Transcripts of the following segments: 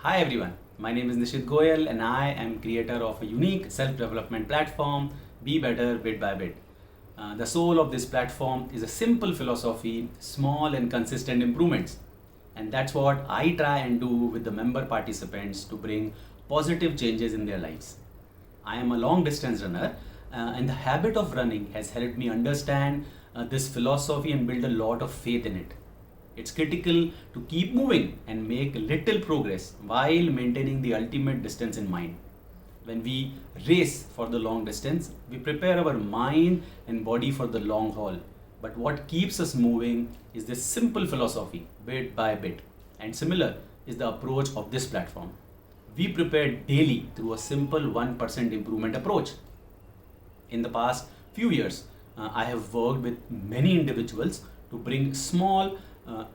Hi everyone, my name is Nishit Goyal and I am creator of a unique self-development platform, Be Better Bit by Bit. The soul of this platform is a simple philosophy, small and consistent improvements. And that's what I try and do with the member participants to bring positive changes in their lives. I am a long distance runner, and the habit of running has helped me understand this philosophy and build a lot of faith in it. It's critical to keep moving and make little progress while maintaining the ultimate distance in mind. When we race for the long distance, we prepare our mind and body for the long haul. But what keeps us moving is this simple philosophy, bit by bit. And similar is the approach of this platform. We prepare daily through a simple 1% improvement approach. In the past few years, I have worked with many individuals to bring small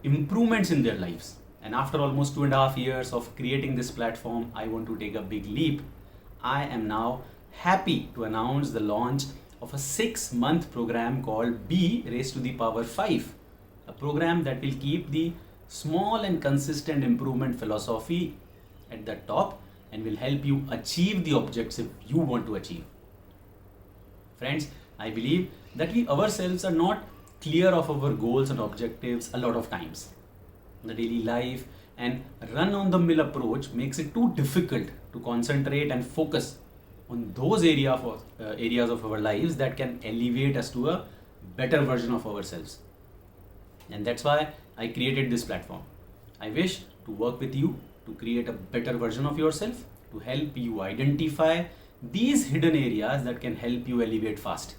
improvements in their lives. And after almost 2.5 years of creating this platform, I want to take a big leap. I am now happy to announce the launch of a 6-month program called B raised to the power 5, a program that will keep the small and consistent improvement philosophy at the top and will help you achieve the objective you want to achieve. Friends, I believe that we ourselves are not clear of our goals and objectives a lot of times. The daily life and run on the mill approach makes it too difficult to concentrate and focus on those areas of our lives that can elevate us to a better version of ourselves. And that's why I created this platform. I wish to work with you to create a better version of yourself, to help you identify these hidden areas that can help you elevate fast.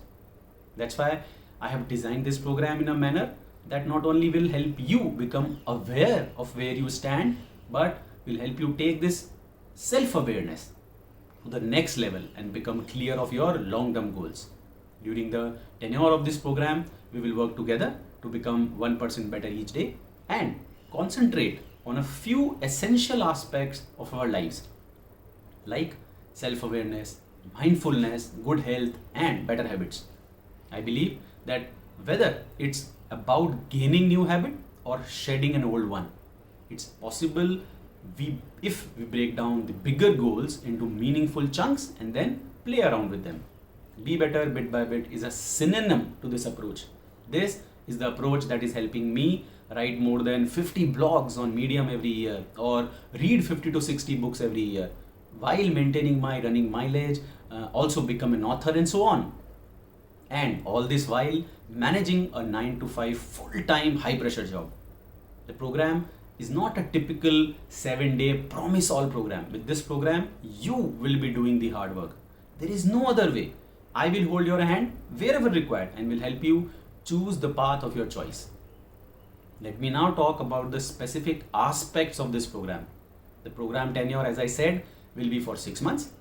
That's why I have designed this program in a manner that not only will help you become aware of where you stand, but will help you take this self awareness to the next level and become clear of your long term goals. During the tenure of this program, we will work together to become 1% better each day and concentrate on a few essential aspects of our lives like self awareness, mindfulness, good health, and better habits. I believe that whether it's about gaining new habit or shedding an old one, it's possible if we break down the bigger goals into meaningful chunks and then play around with them. Be better bit by bit is a synonym to this approach. This is the approach that is helping me write more than 50 blogs on Medium every year or read 50 to 60 books every year while maintaining my running mileage, also become an author and so on. And all this while managing a 9 to 5 full-time high-pressure job. The program is not a typical 7-day promise all program. With this program, you will be doing the hard work. There is no other way. I will hold your hand wherever required and will help you choose the path of your choice. Let me now talk about the specific aspects of this program. The program tenure, as I said, will be for 6 months.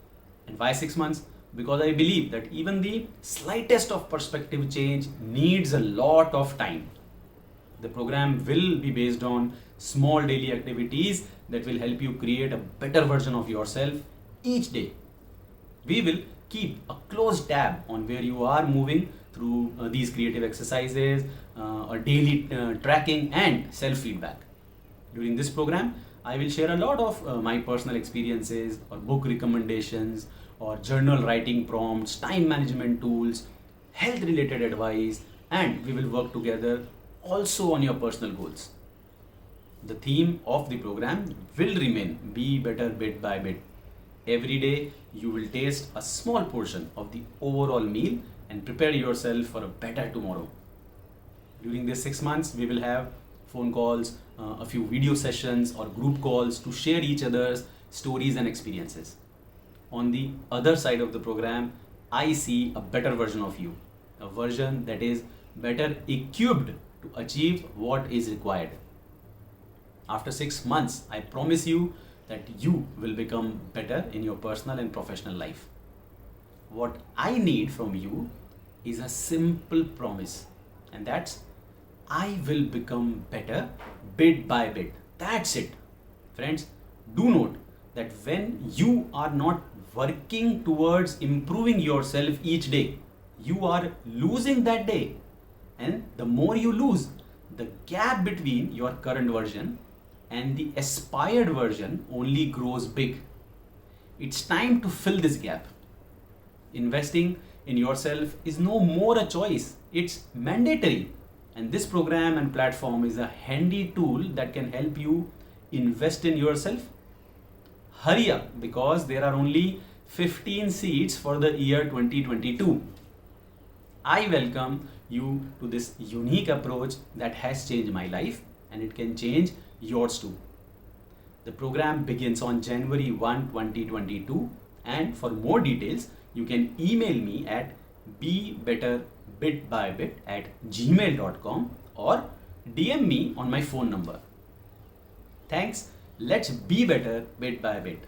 And why 6 months? Because I believe that even the slightest of perspective change needs a lot of time. The program will be based on small daily activities that will help you create a better version of yourself each day. We will keep a close tab on where you are moving through these creative exercises, or daily tracking and self feedback. During this program, I will share a lot of my personal experiences or book recommendations or journal writing prompts, time management tools, health related advice, and we will work together also on your personal goals. The theme of the program will remain Be Better Bit by Bit. Every day, you will taste a small portion of the overall meal and prepare yourself for a better tomorrow. During these 6 months, we will have phone calls, a few video sessions, or group calls to share each other's stories and experiences. On the other side of the program, I see a better version of you, a version that is better equipped to achieve what is required. After 6 months, I promise you that you will become better in your personal and professional life. What I need from you is a simple promise, and that's I will become better bit by bit. That's it. Friends, do note that when you are not working towards improving yourself each day, you are losing that day. And the more you lose, the gap between your current version and the aspired version only grows big. It's time to fill this gap. Investing in yourself is no more a choice, it's mandatory. And this program and platform is a handy tool that can help you invest in yourself. Hurry up, because there are only 15 seats for the year 2022. I welcome you to this unique approach that has changed my life, and it can change yours too. The program begins on January 1, 2022, and for more details, you can email me at bebetterbitbybit@gmail.com or DM me on my phone number. Thanks. Let's be better bit by bit.